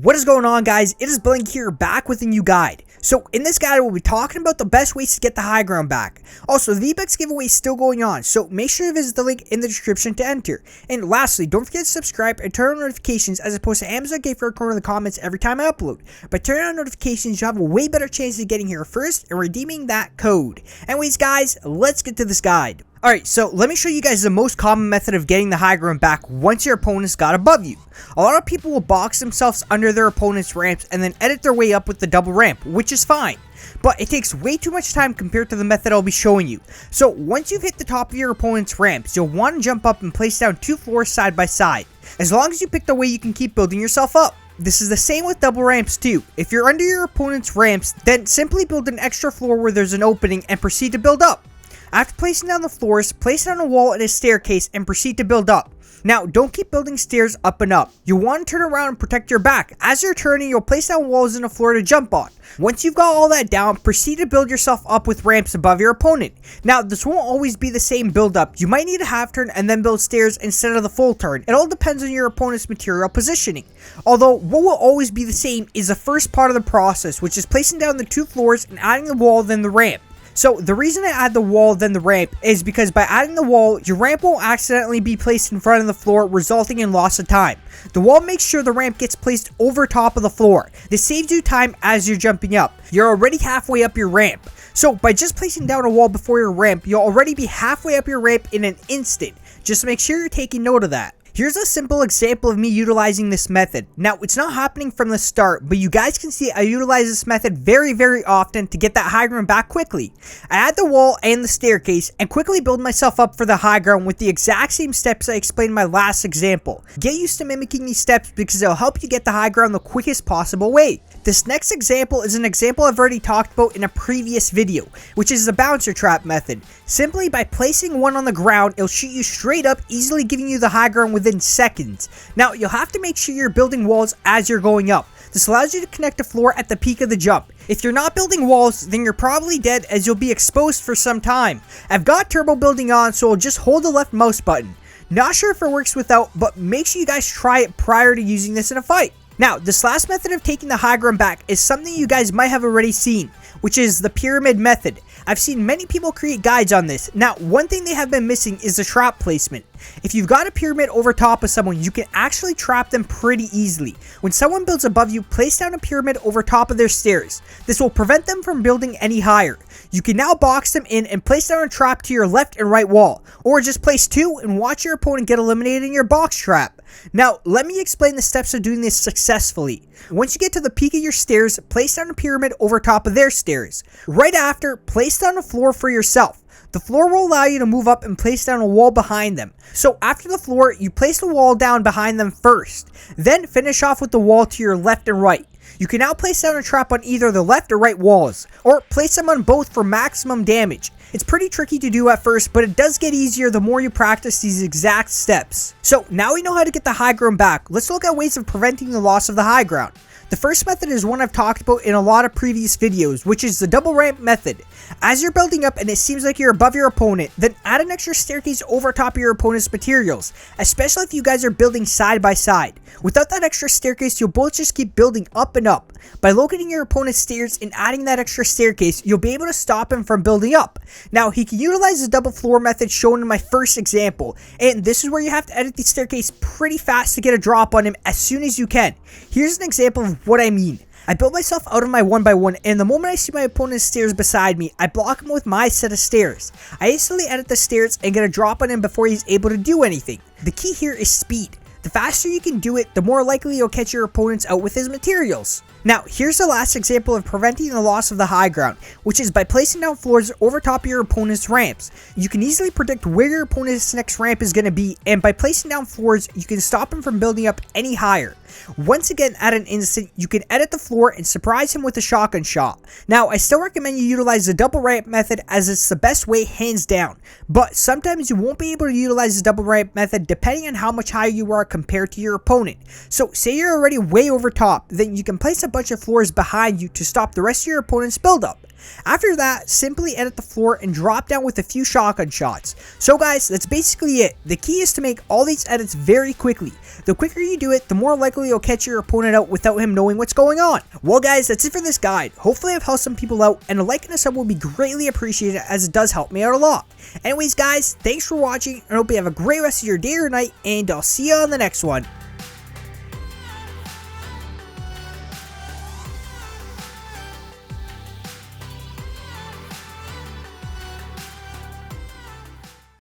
What is going on, guys? It is Blink here, back with a new guide. So in this guide, we'll be talking about the best ways to get the high ground back. Also, the V-Bucks giveaway is still going on, so make sure to visit the link in the description to enter. And lastly, don't forget to subscribe and turn on notifications as opposed to Amazon gift card in the comments every time I upload. By turning on notifications, you'll have a way better chance of getting here first and redeeming that code. Anyways, guys, let's get to this guide. Alright, so let me show you guys the most common method of getting the high ground back once your opponent's got above you. A lot of people will box themselves under their opponent's ramps and then edit their way up with the double ramp, which is fine. But it takes way too much time compared to the method I'll be showing you. So once you've hit the top of your opponent's ramps, you'll want to jump up and place down 2 floors side by side. As long as you pick the way you can keep building yourself up. This is the same with double ramps too. If you're under your opponent's ramps, then simply build an extra floor where there's an opening and proceed to build up. After placing down the floors, place down a wall and a staircase and proceed to build up. Now, don't keep building stairs up and up. You'll want to turn around and protect your back. As you're turning, you'll place down walls and a floor to jump on. Once you've got all that down, proceed to build yourself up with ramps above your opponent. Now, this won't always be the same build up. You might need a half turn and then build stairs instead of the full turn. It all depends on your opponent's material positioning. Although, what will always be the same is the first part of the process, which is placing down the 2 floors and adding the wall then the ramp. So the reason I add the wall then the ramp is because by adding the wall, your ramp won't accidentally be placed in front of the floor, resulting in loss of time. The wall makes sure the ramp gets placed over top of the floor. This saves you time as you're jumping up. You're already halfway up your ramp. So by just placing down a wall before your ramp, you'll already be halfway up your ramp in an instant. Just make sure you're taking note of that. Here's a simple example of me utilizing this method. Now, it's not happening from the start, but you guys can see I utilize this method very often to get that high ground back quickly. I add the wall and the staircase and quickly build myself up for the high ground with the exact same steps I explained in my last example. Get used to mimicking these steps because it'll help you get the high ground the quickest possible way. This next example is an example I've already talked about in a previous video, which is the bouncer trap method. Simply by placing one on the ground, it'll shoot you straight up, easily giving you the high ground within seconds. Now, you'll have to make sure you're building walls as you're going up. This allows you to connect a floor at the peak of the jump. If you're not building walls, then you're probably dead as you'll be exposed for some time. I've got turbo building on, so I'll just hold the left mouse button. Not sure if it works without, but make sure you guys try it prior to using this in a fight. Now, this last method of taking the high ground back is something you guys might have already seen, which is the pyramid method. I've seen many people create guides on this. Now, one thing they have been missing is the trap placement. If you've got a pyramid over top of someone, you can actually trap them pretty easily. When someone builds above you, place down a pyramid over top of their stairs. This will prevent them from building any higher. You can now box them in and place down a trap to your left and right wall, or just place 2 and watch your opponent get eliminated in your box trap. Now, let me explain the steps of doing this successfully. Once you get to the peak of your stairs, place down a pyramid over top of their stairs. Right after, place down a floor for yourself. The floor will allow you to move up and place down a wall behind them. So after the floor, you place the wall down behind them first. Then finish off with the wall to your left and right. You can now place down a trap on either the left or right walls, or place them on both for maximum damage. It's pretty tricky to do at first, but it does get easier the more you practice these exact steps. So now we know how to get the high ground back. Let's look at ways of preventing the loss of the high ground. The first method is one I've talked about in a lot of previous videos, which is the double ramp method. As you're building up and it seems like you're above your opponent, then add an extra staircase over top of your opponent's materials, especially if you guys are building side by side. Without that extra staircase, you'll both just keep building up and up. By locating your opponent's stairs and adding that extra staircase, you'll be able to stop him from building up. Now, he can utilize the double floor method shown in my first example, and this is where you have to edit the staircase pretty fast to get a drop on him as soon as you can. Here's an example of what I mean. I built myself out of my 1x1, and the moment I see my opponent's stairs beside me, I block him with my set of stairs. I instantly edit the stairs and get a drop on him before he's able to do anything. The key here is speed. The faster you can do it, the more likely you'll catch your opponents out with his materials. Now, here's the last example of preventing the loss of the high ground, which is by placing down floors over top of your opponent's ramps. You can easily predict where your opponent's next ramp is going to be, and by placing down floors, you can stop him from building up any higher. Once again, at an instant, you can edit the floor and surprise him with a shotgun shot. Now, I still recommend you utilize the double ramp method as it's the best way hands down, but sometimes you won't be able to utilize the double ramp method depending on how much higher you are compared to your opponent. So, say you're already way over top, then you can place a bunch of floors behind you to stop the rest of your opponent's buildup. After that, simply edit the floor and drop down with a few shotgun shots. So guys, that's basically it. The key is to make all these edits very quickly. The quicker you do it, the more likely literally will catch your opponent out without him knowing what's going on. Well guys, that's it for this guide. Hopefully I've helped some people out, and a like and a sub will be greatly appreciated as it does help me out a lot. Anyways guys, thanks for watching, and I hope you have a great rest of your day or night, and I'll see you on the next one.